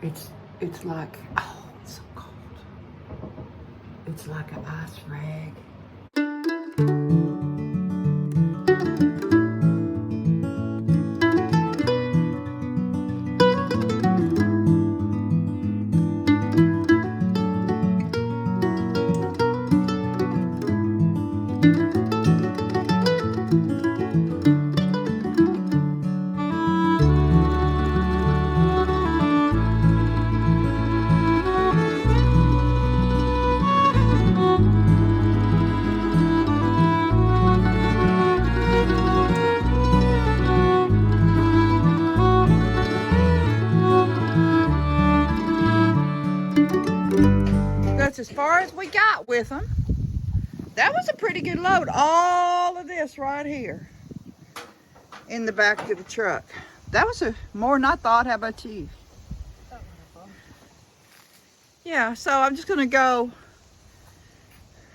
It's like, oh, it's so cold. It's like an ice rag. That's as far as we got with them. That was a pretty good load. All of this right here in the back of the truck. That was more than I thought. How about you? Yeah, so I'm just gonna go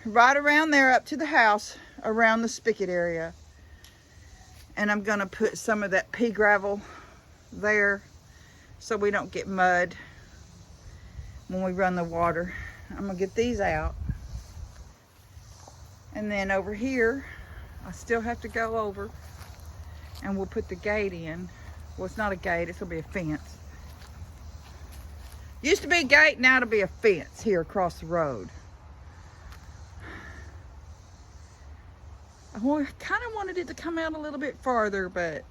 right around there up to the house, around the spigot area. And I'm gonna put some of that pea gravel there so we don't get mud when we run the water. I'm gonna get these out. And then over here, I still have to go over and we'll put the gate in. Well, it's not a gate, it's gonna be a fence. Used to be a gate, now it'll be a fence here across the road. I kind of wanted it to come out a little bit farther, but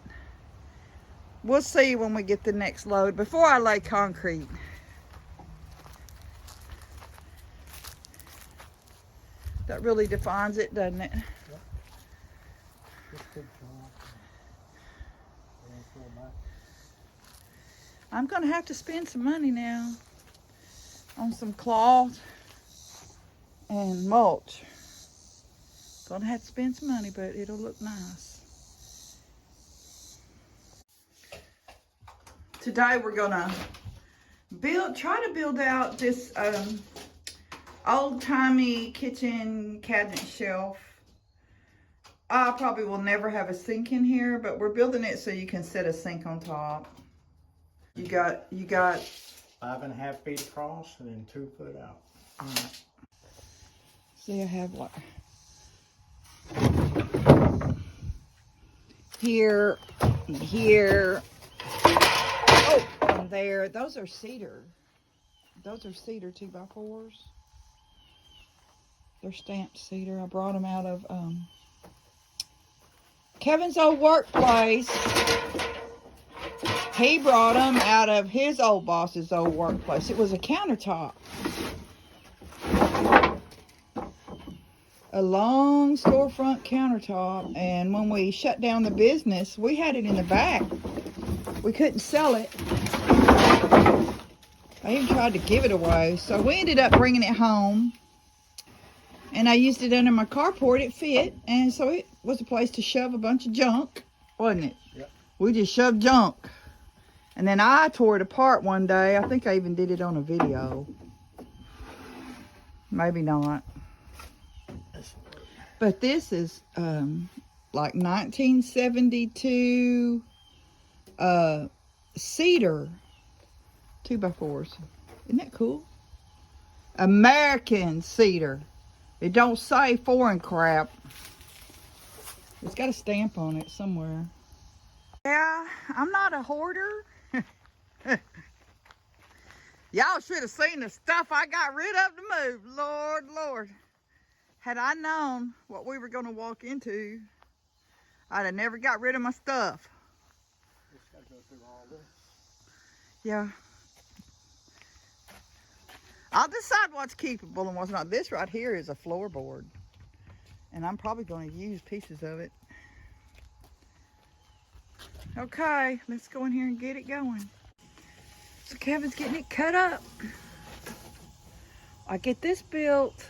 we'll see when we get the next load before I lay concrete. That really defines it, doesn't it? Yep. I'm gonna have to spend some money now on some cloth and mulch. Gonna have to spend some money, but it'll look nice. Today we're gonna try to build out this old-timey kitchen cabinet shelf. I probably will never have a sink in here, but we're building it so you can set a sink on top. You got 5.5 feet across and then 2 foot out. Right. See, I have like here, oh, and there. Those are cedar. Those are cedar 2x4s. They're stamped cedar. I brought them out of Kevin's old workplace. He brought them out of his old boss's old workplace. It was a countertop. A long storefront countertop. And when we shut down the business, we had it in the back. We couldn't sell it. I even tried to give it away. So we ended up bringing it home. And I used it under my carport. It fit. And so it was a place to shove a bunch of junk, wasn't it? Yep. We just shoved junk. And then I tore it apart one day. I think I even did it on a video. Maybe not. But this is like 1972 cedar 2x4s. Isn't that cool? American cedar. It don't say foreign crap. It's got a stamp on it somewhere. Yeah, I'm not a hoarder. Y'all should have seen the stuff I got rid of to move. Lord, Lord. Had I known what we were going to walk into, I'd have never got rid of my stuff. Just gotta go through all this. Yeah. I'll decide what's keepable and what's not. This right here is a floorboard. And I'm probably going to use pieces of it. Okay, let's go in here and get it going. So Kevin's getting it cut up. I get this built.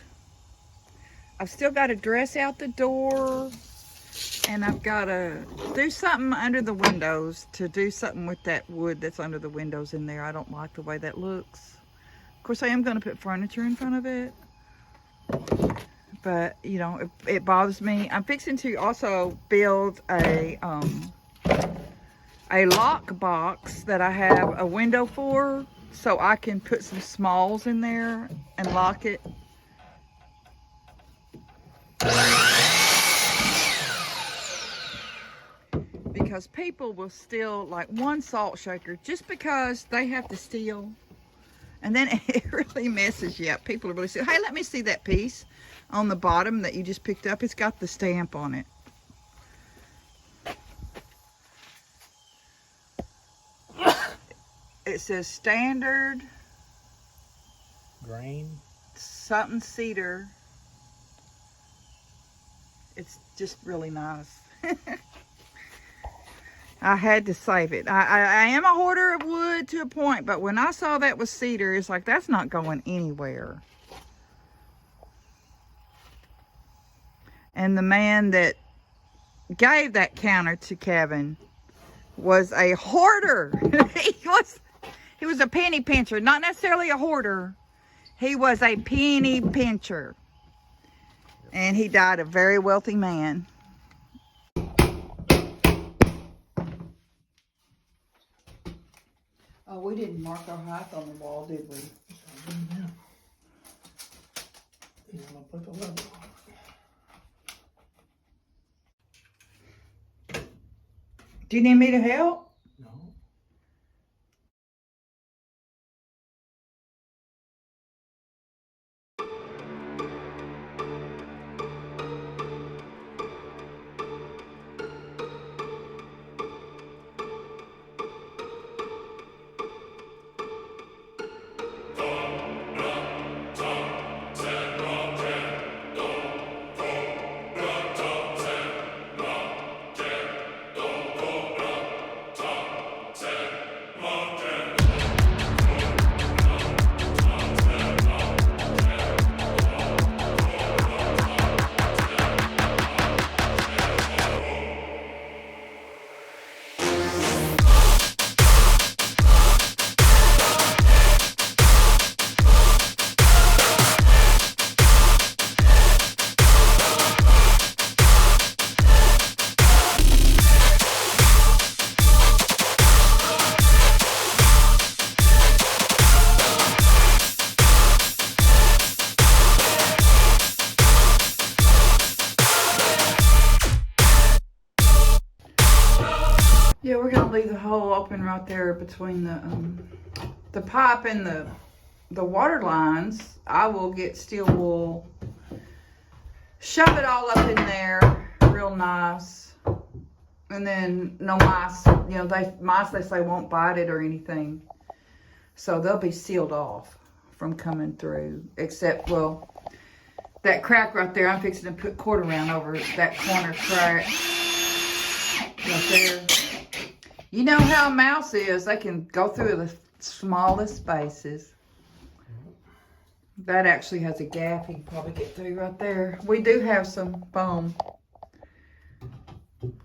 I've still got to dress out the door. And I've got to do something under the windows to do something with that wood that's under the windows in there. I don't like the way that looks. Of course, I am going to put furniture in front of it. But, you know, it bothers me. I'm fixing to also build a lock box that I have a window for. so I can put some smalls in there and lock it. Because people will steal like one salt shaker just because they have to steal. And then it really messes you up. People are really saying, hey, let me see that piece on the bottom that you just picked up. It's got the stamp on it. It says standard Grain. something cedar. It's just really nice. I had to save it. I am a hoarder of wood to a point, but when I saw that was cedar, it's like, that's not going anywhere. And the man that gave that counter to Kevin was a hoarder. He was a penny pincher, not necessarily a hoarder. He was a penny pincher. And he died a very wealthy man. Oh, we didn't mark our height on the wall, did we? You want to put the level on? Do you need me to help? No. Yeah, we're gonna leave the hole open right there between the pipe and the water lines. I will get steel wool, shove it all up in there real nice, and then no mice. You know, mice they say won't bite it or anything, so they'll be sealed off from coming through. Except, well, that crack right there, I'm fixing to put cord around over that corner crack right there. You know how a mouse is. They can go through the smallest spaces. That actually has a gap. You can probably get through right there. We do have some foam.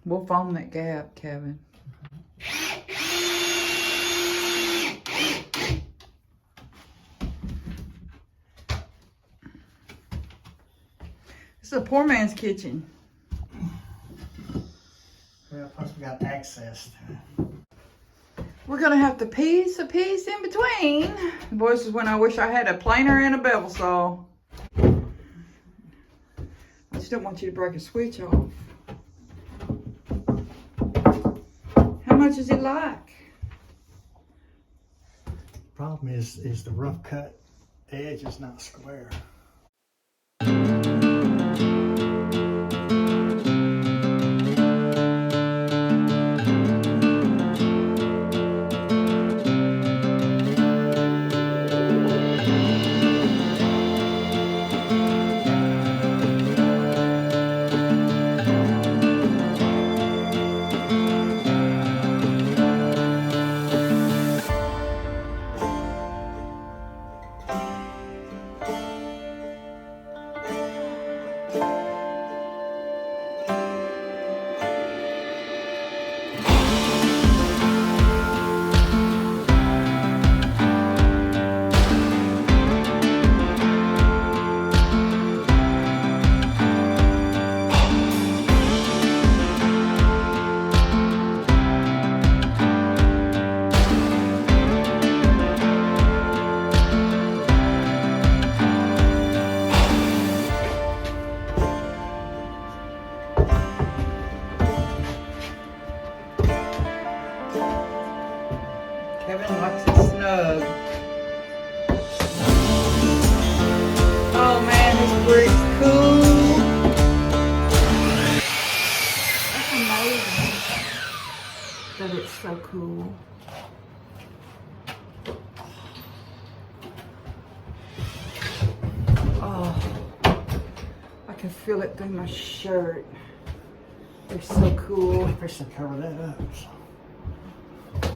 We'll foam that gap, Kevin. It's a poor man's kitchen. Well, plus we got access to it. We're gonna have to piece a piece in between. Boy, this is when I wish I had a planer and a bevel saw. I just don't want you to break a switch off. How much is it like? Problem is the rough cut edge is not square. Kevin likes it snug. Oh man, this brick's cool. That's amazing that it's so cool. Oh, I can feel it through my shirt. They're so cool. I'm fixing to cover that up.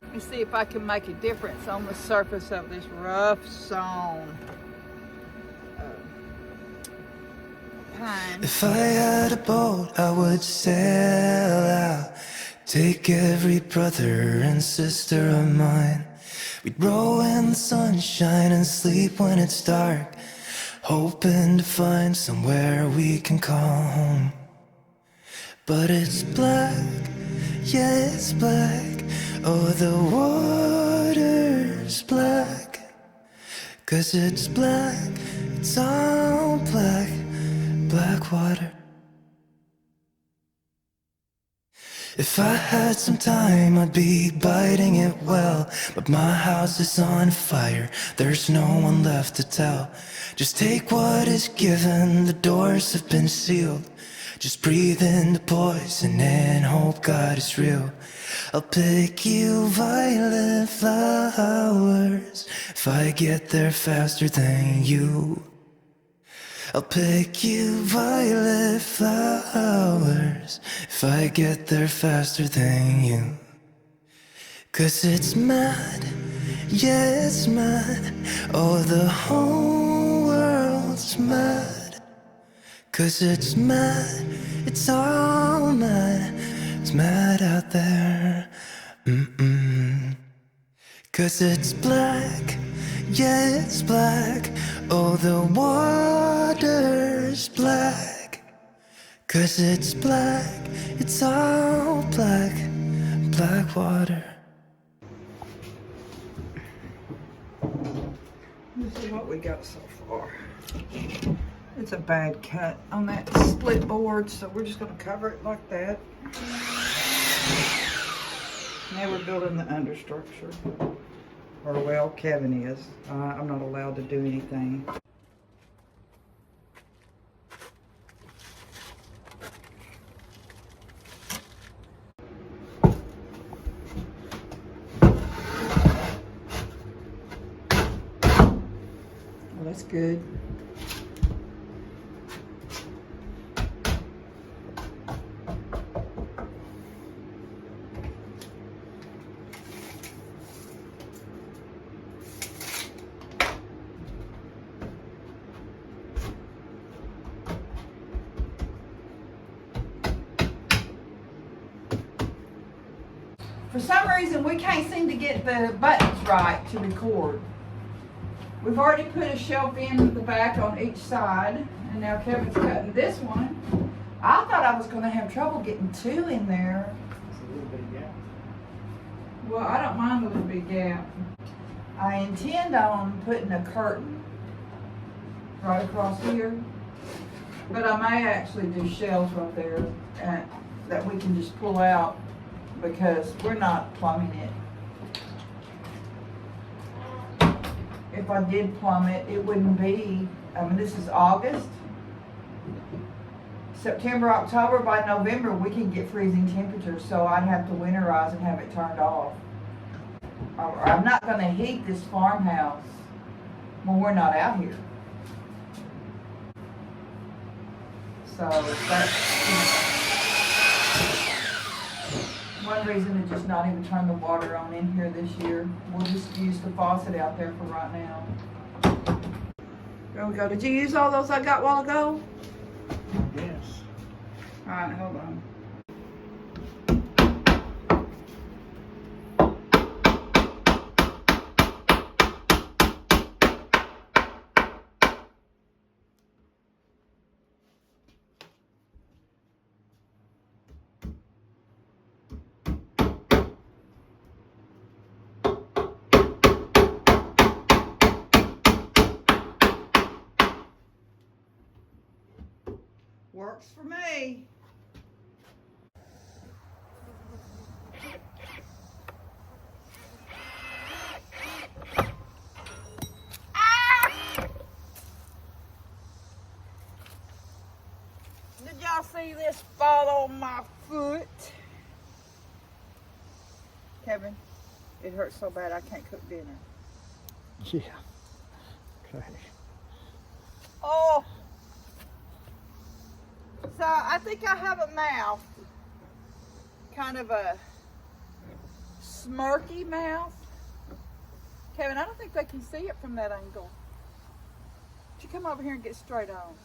Let me see if I can make a difference on the surface of this rough stone. Pine. If I had a boat, I would sail out, take every brother and sister of mine. We'd row in the sunshine and sleep when it's dark, hoping to find somewhere we can call home. But it's black, yeah, it's black. Oh, the water's black. 'Cause it's black, it's all black, black water. If I had some time, I'd be biting it well. But my house is on fire, there's no one left to tell. Just take what is given, the doors have been sealed. Just breathe in the poison and hope God is real. I'll pick you violet flowers if I get there faster than you. I'll pick you violet flowers if I get there faster than you. 'Cause it's mad, yeah, it's mad. Oh, the whole world's mad. 'Cause it's mad, it's all mad. It's mad out there. 'Cause it's black, yeah, it's black. Oh, the water's black. 'Cause it's black, it's all black, black water. This is what we got so far. It's a bad cut on that split board, so we're just going to cover it like that. Now we're building the understructure. Or well, Kevin is. I'm not allowed to do anything. Well, that's good. For some reason, we can't seem to get the buttons right to record. We've already put a shelf in the back on each side, and now Kevin's cutting this one. I thought I was going to have trouble getting two in there. It's a little bit gap. Well, I don't mind the little big gap. I intend on putting a curtain right across here, but I may actually do shelves right there that we can just pull out because we're not plumbing it. If I did plumb it, it wouldn't be, this is August. September, October, by November, we can get freezing temperatures, so I'd have to winterize and have it turned off. I'm not going to heat this farmhouse when we're not out here. So that's one reason to just not even turn the water on in here this year. We'll just use the faucet out there for right now. There we go. Did you use all those I got a while ago? Yes. All right, hold on. Works for me. Oh, my foot. Kevin, it hurts so bad I can't cook dinner. Yeah. Okay. Oh. So I think I have a mouth. Kind of a smirky mouth. Kevin, I don't think they can see it from that angle. Would you come over here and get straight on?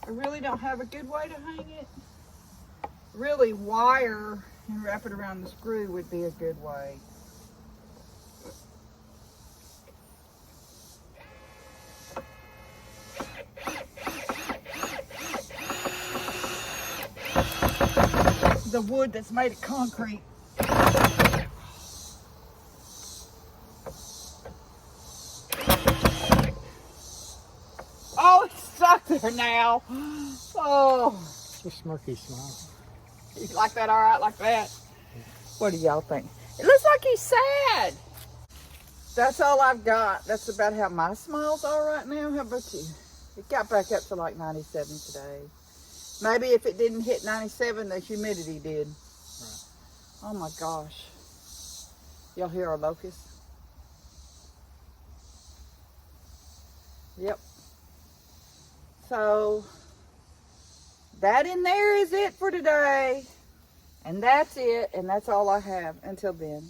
I really don't have a good way to hang it. Really, wire and wrap it around the screw would be a good way. The wood that's made of concrete. Oh, it's stuck there now. Oh. It's a smirky smile. You like that all right, like that? What do y'all think? It looks like he's sad. That's all I've got. That's about how my smiles are right now. How about you? It got back up to like 97 today. Maybe if it didn't hit 97, the humidity did. Right. Oh my gosh. Y'all hear our locusts? Yep. So, that in there is it for today. And that's it. And that's all I have until then.